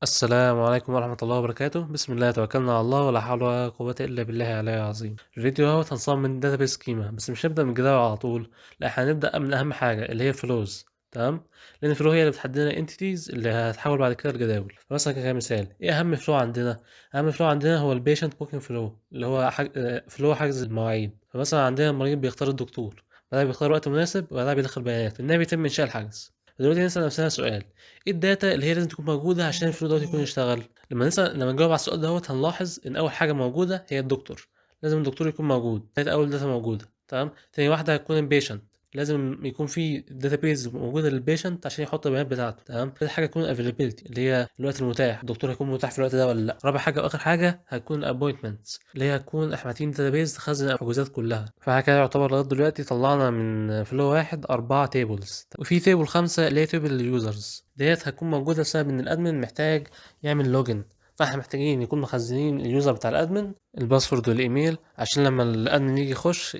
السلام عليكم ورحمة الله وبركاته. بسم الله توكلنا على الله ولا حول ولا قوة إلا بالله العلي العظيم. الفيديو اهوت هنصمم من داتابيس سكيما، بس مش هنبدأ من الجدول على طول، لا احنا هنبدأ من أهم حاجة اللي هي الفلوز. تمام، لأن الفلو هي اللي بتحدد لنا الانتيتيز اللي هتحول بعد كده لجداول. فمثلا كمثال، ايه أهم فلو عندنا؟ أهم فلو عندنا هو البيشنت بوكينج فلو، اللي هو فلو حجز المواعيد. فمثلا عندنا المريض بيختار الدكتور، بعدها بيختار وقت مناسب، وبعدها بيدخل بيانات، منها بيتم إنشاء الحجز. دلوقتي نسأل نفسنا سؤال: ايه الداتا اللي هي لازم تكون موجودة عشان الفلو دوت يكون يشتغل؟ لما نجاوب على السؤال دوت هنلاحظ ان اول حاجة موجودة هي الدكتور. لازم الدكتور يكون موجود، دي اول داتا موجودة. تمام، تاني واحدة هتكون البيشنت، لازم يكون في داتابيز موجوده للبيشنت عشان يحط البيانات بتاعته. تمام، تالت حاجه تكون الافيلابيلتي، اللي هي الوقت المتاح، الدكتور هيكون متاح في الوقت ده ولا لا. رابع حاجه واخر حاجه هتكون الابوينتمنتس، اللي هي هتكون احنا عايزين داتابيز تخزن الحجوزات كلها. فاحنا كده يعتبر لغايه دلوقتي طلعنا من فلو واحد 4 تيبلز، وفي تيبل 5 اللي هي تيبل اليوزرز، ديت هتكون موجوده بسبب ان الادمن محتاج يعمل لوجن. فاحنا محتاجين يكون مخزنين اليوزر بتاع الادمن، الباسورد والايميل، عشان لما الادمن يجي يخش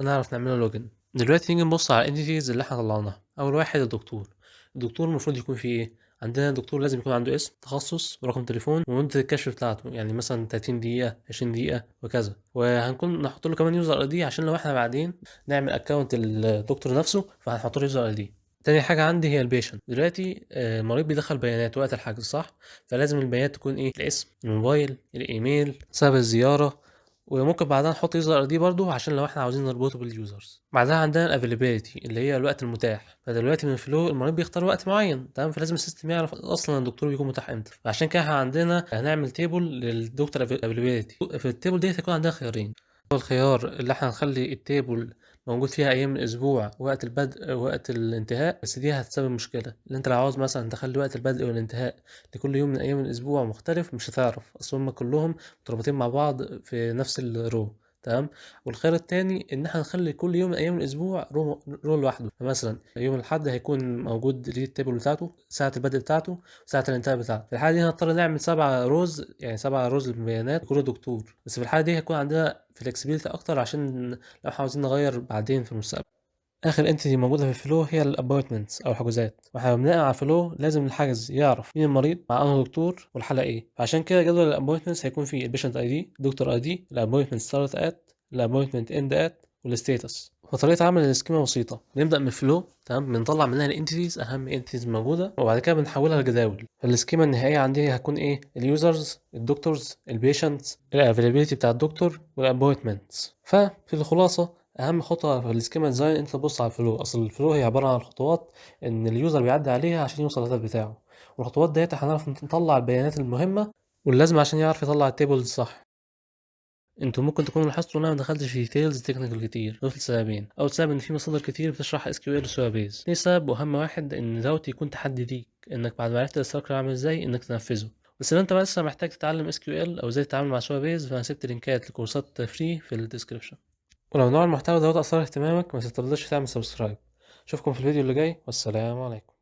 نعرف نعمله لوجن. دلوقتي نيجي نبص على الانتيتيز اللي احنا طلعناها. اول واحد الدكتور. الدكتور المفروض يكون فيه ايه؟ عندنا الدكتور لازم يكون عنده اسم، تخصص، ورقم تليفون، ومدة الكشف بتاعته، يعني مثلا 30 دقيقة، 20 دقيقة، وكذا. وهنكون نحط له كمان يوزر اي دي، عشان لو احنا بعدين نعمل اكونت الدكتور نفسه فهنحط له يوزر اي دي. تاني حاجة عندي هي البيشنت. دلوقتي المريض بيدخل بيانات وقت الحجز، صح؟ فلازم البيانات تكون ايه؟ الاسم، الموبايل، الايميل، سبب الزيارة، وممكن بعدها نحط يوزر دي برضو عشان لو احنا عاوزين نربطه باليوزرز. بعدها عندنا الافيلابيلتي اللي هي الوقت المتاح. فدلوقتي من فلو المريض بيختار وقت معين، تمام، فلازم السيستم يعرف اصلا الدكتور بيكون متاح امتى. فعشان كده احنا عندنا هنعمل تيبل للدكتور افيلابيلتي. في التيبل دي هيكون عندنا خيارين. اول خيار اللي احنا هنخلي التيبل موجود فيها ايام الاسبوع، وقت البدء ووقت الانتهاء، بس دي هتسبب مشكله، ان انت لو عاوز مثلا تخلي وقت البدء والانتهاء لكل يوم من ايام الاسبوع مختلف، مش هتعرف، اصل هم كلهم متربطين مع بعض في نفس الرو. تمام. والخيار التاني ان احنا نخلي كل يوم من ايام الاسبوع رو لوحده. فمثلا يوم الاحد هيكون موجود ليه التيبل بتاعته، ساعه البدء بتاعته، وساعه الانتهاء بتاعته. في الحاله دي هنضطر نعمل 7 روز، يعني 7 روز للبيانات لكل دكتور. بس في الحاله دي هيكون عندنا فلكسبيليتي اكتر، عشان لو احنا عاوزين نغير بعدين في المستقبل. اخر انتيتي موجوده في الفلو هي الابوينتمنتس او الحجوزات. واحنا بناء على الفلو لازم الحجز يعرف مين المريض مع انه دكتور والحاله ايه. فعشان كده جدول الابوينتمنتس هيكون فيه البيشنت اي دي، دكتور اي دي، الابوينتمنت ستارت ات، الابوينتمنت اند ات، والستيتس. وطريقه عمل السكيما بسيطه. نبدا من الفلو، تمام، بنطلع منها الانتيتيز، اهم انتيتيز موجوده، وبعد كده بنحولها لجداول. فالسكيما النهائيه عندي هتكون ايه؟ اليوزرز، الدكتورز، البيشنتس، الافيلابيلتي بتاع الدكتور، والابوينتمنتس. ففي الخلاصه اهم خطوه في السكيما ديزاين انت تبص على الفلو. اصل الفلو هي عباره عن خطوات ان اليوزر بيعدي عليها عشان يوصل للهدف بتاعه، والخطوات ديت هنعرف نطلع البيانات المهمه واللازمه عشان يعرف يطلع التيبلز صح. انتوا ممكن تكونوا لاحظتوا ان انا ما دخلتش في ديتيلز تكنيكال كتير، دول لسببين. اول سبب ان في مصادر كتير بتشرح اس كيو ال وسوى بيز. تاني سبب واهم واحد ان دوت يكون تحدي ليك، انك بعد ما عرفت الاستراكشر عامل ازاي انك تنفذه. بس لو انت لسه محتاج تتعلم اس كيو ال او ازاي تتعامل مع سوى بيز، فانا سبت لينكات لكورسات فري في الديسكربشن. ولو نوع المحتوى دوت أثار اهتمامك ما تترددش تعمل سبسكرايب. أشوفكم في الفيديو اللي جاي، والسلام عليكم.